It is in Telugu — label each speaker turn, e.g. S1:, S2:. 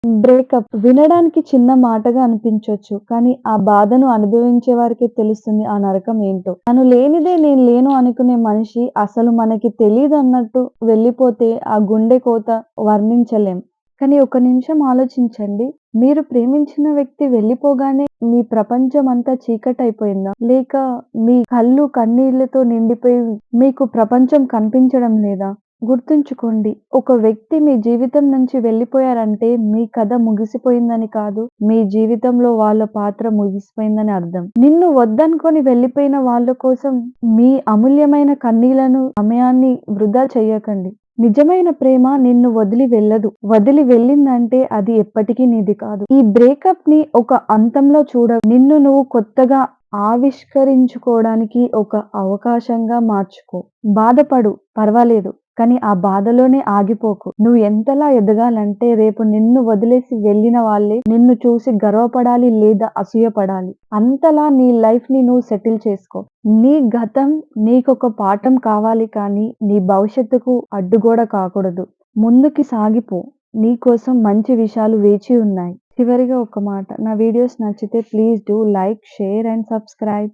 S1: బ్రేకప్ వినడానికి చిన్న మాటగా అనిపించొచ్చు. కానీ ఆ బాధను అనుభవించే వారికే తెలుస్తుంది ఆ నరకం ఏంటో. తను లేనిదే నేను లేను అనుకునే మనిషి అసలు మనకి తెలీదన్నట్టు వెళ్ళిపోతే ఆ గుండె కోత వర్ణించలేం. కానీ ఒక నిమిషం ఆలోచించండి. మీరు ప్రేమించిన వ్యక్తి వెళ్ళిపోగానే మీ ప్రపంచం అంతా చీకటయిపోయిందా? లేక మీ కళ్ళు కన్నీళ్లతో నిండిపోయి మీకు ప్రపంచం కనిపించడం లేదా? గుర్తుంచుకోండి. ఒక వ్యక్తి మీ జీవితం నుంచి వెళ్ళిపోయారంటే మీ కథ ముగిసిపోయిందని కాదు. మీ జీవితంలో వాళ్ళ పాత్ర ముగిసిపోయిందని అర్థం. నిన్ను వద్దనుకొని వెళ్ళిపోయిన వాళ్ళ కోసం మీ అమూల్యమైన కన్నీళ్లను, సమయాన్ని వృధా చెయ్యకండి. నిజమైన ప్రేమ నిన్ను వదిలి వెళ్ళదు. వదిలి వెళ్ళిందంటే అది ఎప్పటికీ నీది కాదు. ఈ బ్రేకప్‌ని ఒక అంతంలో నిన్ను నువ్వు కొత్తగా ఆవిష్కరించుకోవడానికి ఒక అవకాశంగా మార్చుకో. బాధపడు పర్వాలేదు. కానీ ఆ బాధలోనే ఆగిపోకు. నువ్వు ఎంతలా ఎదగాలంటే రేపు నిన్ను వదిలేసి వెళ్ళిన వాళ్ళే నిన్ను చూసి గర్వపడాలి లేదా అసూయపడాలి. అంతలా నీ లైఫ్‌ని నువ్వు సెటిల్ చేసుకో. నీ గతం నీకొక పాఠం కావాలి కానీ నీ భవిష్యత్తుకు అడ్డుగోడ కాకూడదు. ముందుకి సాగిపో. నీ కోసం మంచి విషయాలు వేచి ఉన్నాయి. చివరిగా ఒక మాట. నా వీడియోస్ నచ్చితే please do like, share and subscribe.